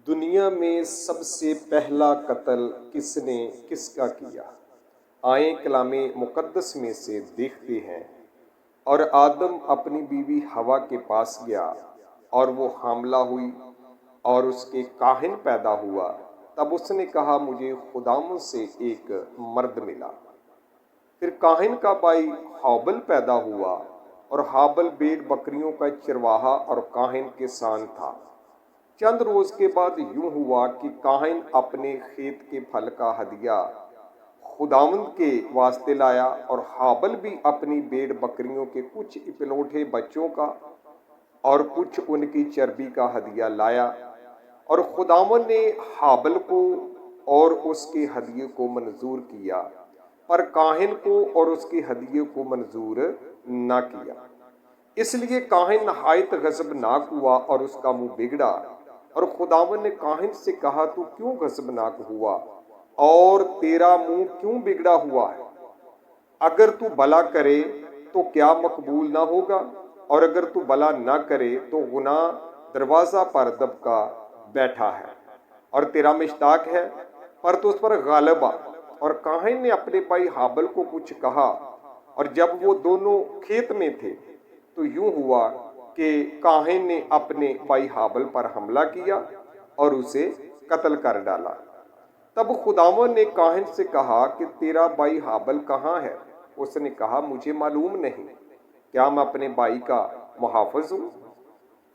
دنیا میں سب سے پہلا قتل کس نے کس کا کیا؟ آئیں کلام مقدس میں سے دیکھتے ہیں۔ اور آدم اپنی بیوی حوا کے پاس گیا اور وہ حاملہ ہوئی اور اس کے کاہن پیدا ہوا۔ تب اس نے کہا مجھے خداوند سے ایک مرد ملا۔ پھر کاہن کا بھائی حابل پیدا ہوا اور حابل بھیڑ بکریوں کا چرواہا اور کاہن کے سان تھا۔ چند روز کے بعد یوں ہوا کہ کاہن اپنے کھیت کے پھل کا ہدیہ خداوند کے واسطے لایا اور حابل بھی اپنی بھیڑ بکریوں کے کچھ اکلوٹے بچوں کا اور کچھ ان کی چربی کا ہدیہ لایا۔ اور خداوند نے حابل کو اور اس کے ہدیے کو منظور کیا، پر کاہن کو اور اس کے ہدیے کو منظور نہ کیا۔ اس لیے کاہن نہایت غضبناک ہوا اور اس کا منہ بگڑا۔ اور خداوند نے کاہن سے کہا تو کیوں غضبناک ہوا اور تیرا منہ کیوں بگڑا ہوا ہے؟ اگر تو بھلا کرے تو کیا مقبول نہ ہوگا، اور اگر تو بھلا نہ کرے تو گناہ دروازہ پر دبکا بیٹھا ہے اور تیرا مشتاق ہے، پر تو اس پر غالب آ۔ اور کاہن نے اپنے بھائی حابل کو کچھ کہا، اور جب وہ دونوں کھیت میں تھے تو یوں ہوا کہ کاہن نے اپنے بھائی حابل پر حملہ کیا اور اسے قتل کر ڈالا۔ تب خداوند نے کاہن سے کہا کہ تیرا بھائی حابل کہاں ہے؟ اس نے کہا مجھے معلوم نہیں، کیا میں اپنے بھائی کا محافظ ہوں؟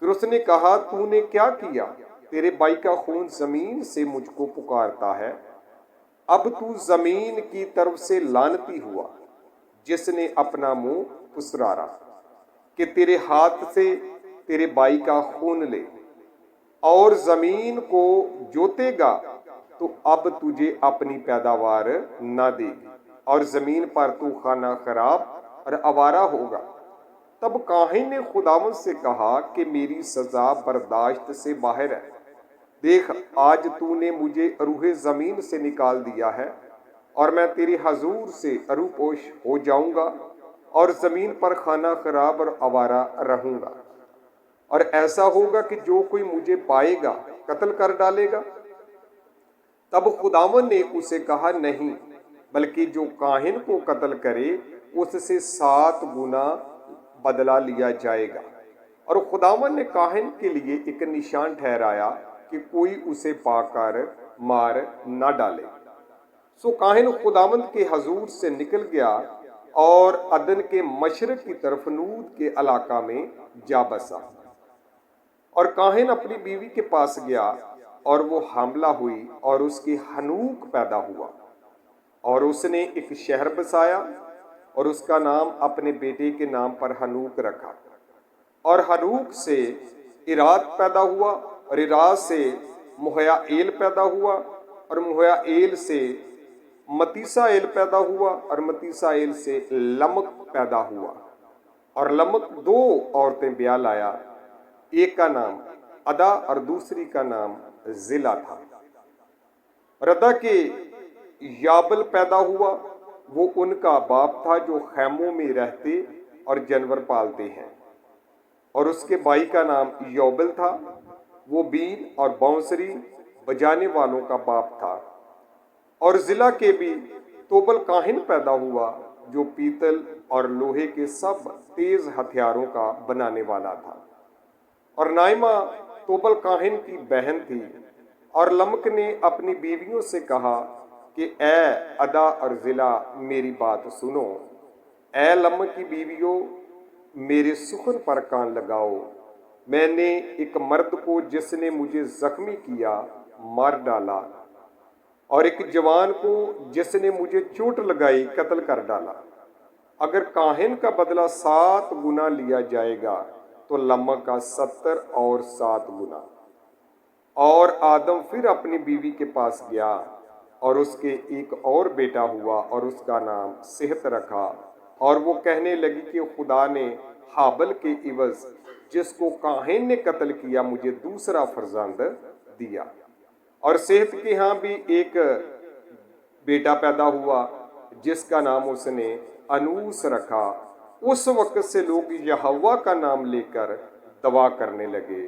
پھر اس نے کہا تو نے کیا کیا؟ تیرے بھائی کا خون زمین سے مجھ کو پکارتا ہے۔ اب تو زمین کی طرف سے لعنتی ہوا جس نے اپنا منہ پسرارا کہ تیرے ہاتھ سے تیرے بھائی کا خون لے اور زمین کو جوتے گا تو اب تجھے اپنی پیداوار نہ دے گی اور زمین پر تو خانہ خراب اور آوارہ ہوگا۔ تب کاہن نے خداوند سے کہا کہ میری سزا برداشت سے باہر ہے۔ دیکھ آج تو نے مجھے روح زمین سے نکال دیا ہے اور میں تیرے حضور سے روپوش ہو جاؤں گا اور زمین پر خانہ خراب اور آوارہ رہوں گا، اور ایسا ہوگا کہ جو کوئی مجھے پائے گا قتل کر ڈالے گا۔ تب خداوند نے اسے کہا نہیں، بلکہ جو کاہن کو قتل کرے اس سے 7 گنا بدلہ لیا جائے گا۔ اور خداوند نے کاہن کے لیے ایک نشان ٹھہرایا کہ کوئی اسے پا کر مار نہ ڈالے۔ سو کاہن خداوند کے حضور سے نکل گیا اور عدن کے مشرق کی طرف نود کے علاقہ میں جا بسا۔ اور کاہن اپنی بیوی کے پاس گیا اور وہ حاملہ ہوئی اور اس کے حنوک پیدا ہوا، اور اس نے ایک شہر بسایا اور اس کا نام اپنے بیٹے کے نام پر حنوک رکھا۔ اور حنوک سے اراد پیدا ہوا اور اراد سے مہیائیل پیدا ہوا اور مہیائیل سے متیسائیل پیدا ہوا اور متیسائیل سے لمک پیدا ہوا۔ اور لمک 2 عورتیں بیاہ لایا، ایک کا نام ادا اور دوسری کا نام زلا تھا۔ ردا کے یابل پیدا ہوا، وہ ان کا باپ تھا جو خیموں میں رہتے اور جانور پالتے ہیں۔ اور اس کے بھائی کا نام یوبل تھا، وہ بین اور بانسری بجانے والوں کا باپ تھا۔ اور زلا کے بھی توبل کاہن پیدا ہوا جو پیتل اور لوہے کے سب تیز ہتھیاروں کا بنانے والا تھا۔ اور نائمہ توبل کاہن کی بہن تھی۔ اور لمک نے اپنی بیویوں سے کہا کہ اے ادا اور زلا میری بات سنو، اے لمک کی بیویوں میرے سخن پر کان لگاؤ۔ میں نے ایک مرد کو جس نے مجھے زخمی کیا مار ڈالا، اور ایک جوان کو جس نے مجھے چوٹ لگائی قتل کر ڈالا۔ اگر کاہن کا بدلہ 7 گنا لیا جائے گا تو لمک کا 70 اور 7 گنا۔ اور آدم پھر اپنی بیوی کے پاس گیا اور اس کے ایک اور بیٹا ہوا اور اس کا نام صحت رکھا۔ اور وہ کہنے لگی کہ خدا نے حابل کے عوض جس کو کاہن نے قتل کیا مجھے دوسرا فرزند دیا۔ اور صحت کے ہاں بھی ایک بیٹا پیدا ہوا جس کا نام اس نے انوس رکھا۔ اس وقت سے لوگ یہوہ کا نام لے کر دعا کرنے لگے